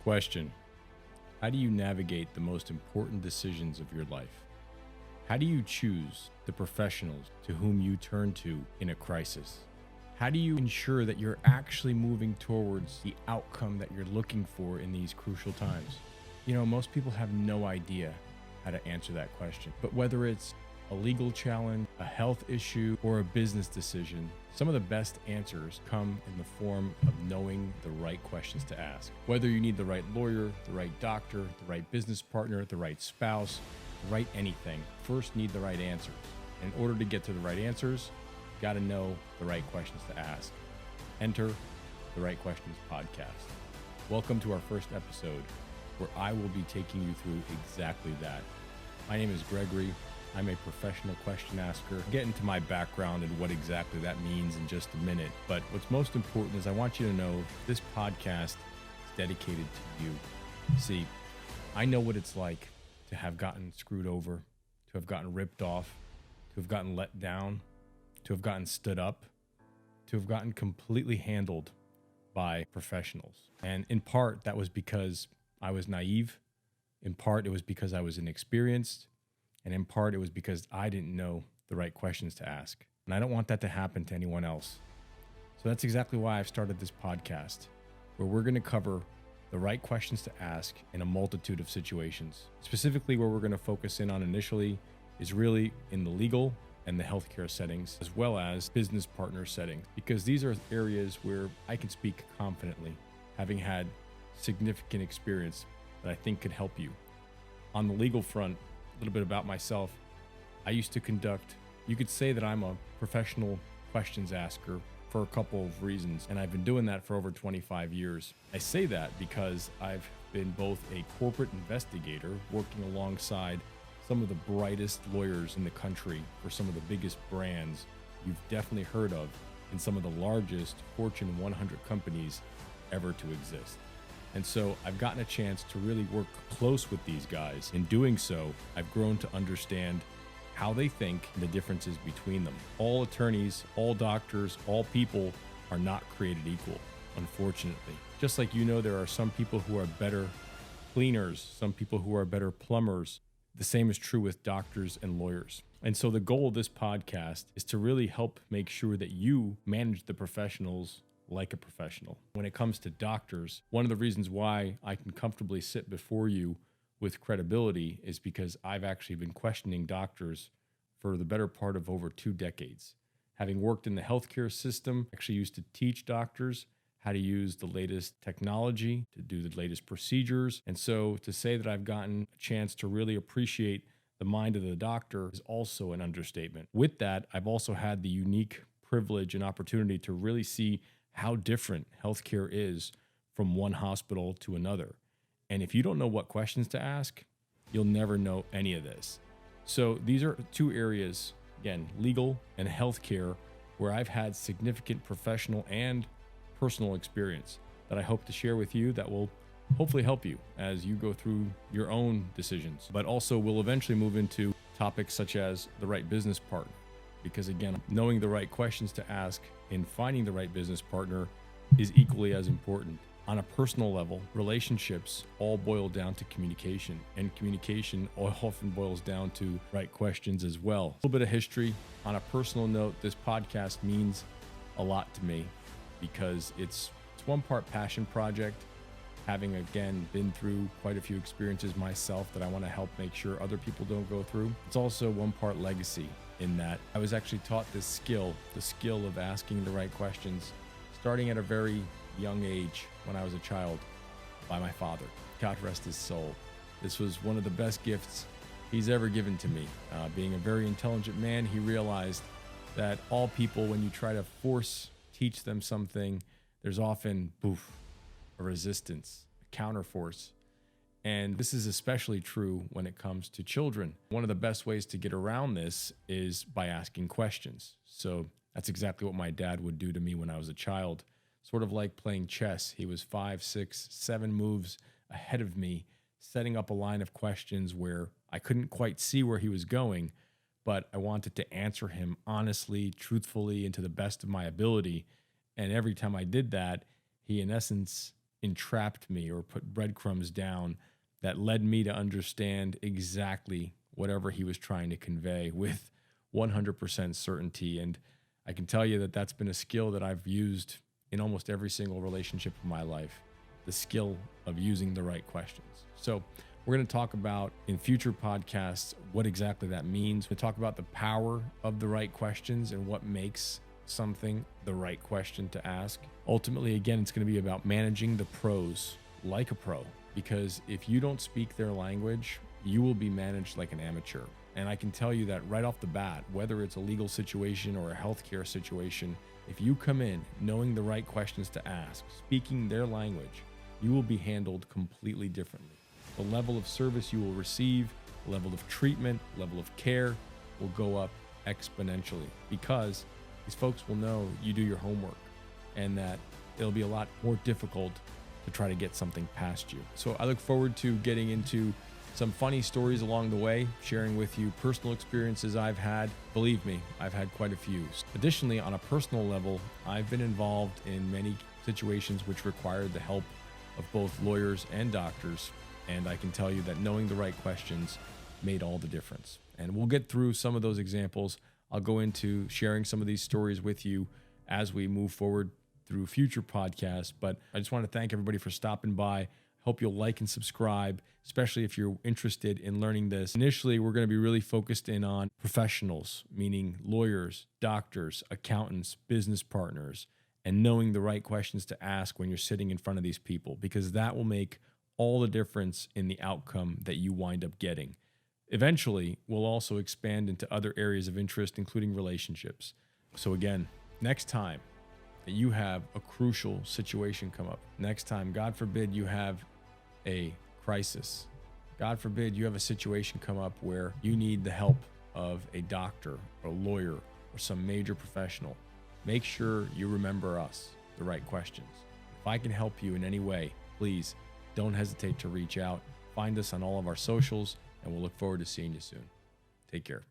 Question: how do you navigate the most important decisions of your life? How do you choose the professionals to whom you turn to in a crisis? How do you ensure that you're actually moving towards the outcome that you're looking for in these crucial times? Most people have no idea how to answer that question. But whether it's a legal challenge, a health issue, or a business decision, some of the best answers come in the form of knowing the right questions to ask. Whether you need the right lawyer, the right doctor, the right business partner, the right spouse, the right anything, first need the right answers. In order to get to the right answers, you got to know the right questions to ask. Enter the Right Questions podcast. Welcome to our first episode, where I will be taking you through exactly that. My name is Gregory. I'm a professional question asker. I'll get into my background and what exactly that means in just a minute. But what's most important is I want you to know this podcast is dedicated to you. See, I know what it's like to have gotten screwed over, to have gotten ripped off, to have gotten let down, to have gotten stood up, to have gotten completely handled by professionals. And in part, that was because I was naive. In part, it was because I was inexperienced. And in part, it was because I didn't know the right questions to ask. And I don't want that to happen to anyone else. So that's exactly why I've started this podcast, where we're going to cover the right questions to ask in a multitude of situations. Specifically, where we're going to focus in on initially is really in the legal and the healthcare settings, as well as business partner settings, because these are areas where I can speak confidently, having had significant experience that I think could help you. On the legal front, a little bit about myself. I used to conduct, you could say that I'm a professional questions asker for a couple of reasons, and I've been doing that for over 25 years. I say that because I've been both a corporate investigator working alongside some of the brightest lawyers in the country for some of the biggest brands you've definitely heard of in some of the largest Fortune 100 companies ever to exist. And so I've gotten a chance to really work close with these guys. In doing so, I've grown to understand how they think and the differences between them. All attorneys, all doctors, all people are not created equal, unfortunately. Just like there are some people who are better cleaners, some people who are better plumbers. The same is true with doctors and lawyers. And so the goal of this podcast is to really help make sure that you manage the professionals like a professional. When it comes to doctors, one of the reasons why I can comfortably sit before you with credibility is because I've actually been questioning doctors for the better part of over 2 decades. Having worked in the healthcare system, I actually used to teach doctors how to use the latest technology to do the latest procedures. And so to say that I've gotten a chance to really appreciate the mind of the doctor is also an understatement. With that, I've also had the unique privilege and opportunity to really see how different healthcare is from one hospital to another. And if you don't know what questions to ask, you'll never know any of this. So these are 2 areas, again, legal and healthcare, where I've had significant professional and personal experience that I hope to share with you that will hopefully help you as you go through your own decisions. But also we'll eventually move into topics such as the right business partner. Because again, knowing the right questions to ask and finding the right business partner is equally as important. On a personal level, relationships all boil down to communication, and communication often boils down to right questions as well. A little bit of history. On a personal note, this podcast means a lot to me because it's one part passion project, having again been through quite a few experiences myself that I want to help make sure other people don't go through. It's also one part legacy, in that I was actually taught this skill, the skill of asking the right questions, starting at a very young age when I was a child by my father. God rest his soul. This was one of the best gifts he's ever given to me. Being a very intelligent man, he realized that all people, when you try to teach them something, there's often a resistance, a counterforce. And this is especially true when it comes to children. One of the best ways to get around this is by asking questions. So that's exactly what my dad would do to me when I was a child, sort of like playing chess. He was 5, 6, 7 moves ahead of me, setting up a line of questions where I couldn't quite see where he was going, but I wanted to answer him honestly, truthfully, and to the best of my ability. And every time I did that, he, in essence, entrapped me or put breadcrumbs down that led me to understand exactly whatever he was trying to convey with 100% certainty. And I can tell you that that's been a skill that I've used in almost every single relationship of my life, the skill of using the right questions. So we're going to talk about in future podcasts what exactly that means. We'll talk about the power of the right questions and what makes something the right question to ask. Ultimately, again, it's going to be about managing the pros like a pro, because if you don't speak their language, you will be managed like an amateur. And I can tell you that right off the bat, whether it's a legal situation or a healthcare situation, if you come in knowing the right questions to ask, speaking their language, you will be handled completely differently. The level of service you will receive, level of treatment, level of care will go up exponentially, because these folks will know you do your homework and that it'll be a lot more difficult to try to get something past you. So I look forward to getting into some funny stories along the way, sharing with you personal experiences I've had. Believe me, I've had quite a few. Additionally, on a personal level, I've been involved in many situations which required the help of both lawyers and doctors. And I can tell you that knowing the right questions made all the difference. And we'll get through some of those examples. I'll go into sharing some of these stories with you as we move forward through future podcasts. But I just want to thank everybody for stopping by. Hope you'll like and subscribe, especially if you're interested in learning this. Initially, we're going to be really focused in on professionals, meaning lawyers, doctors, accountants, business partners, and knowing the right questions to ask when you're sitting in front of these people, because that will make all the difference in the outcome that you wind up getting. Eventually, we'll also expand into other areas of interest, including relationships. So again, next time that you have a crucial situation come up, next time, God forbid, you have a crisis, God forbid you have a situation come up where you need the help of a doctor or a lawyer or some major professional, make sure you remember us, the right questions. If I can help you in any way, please don't hesitate to reach out. Find us on all of our socials, and we'll look forward to seeing you soon. Take care.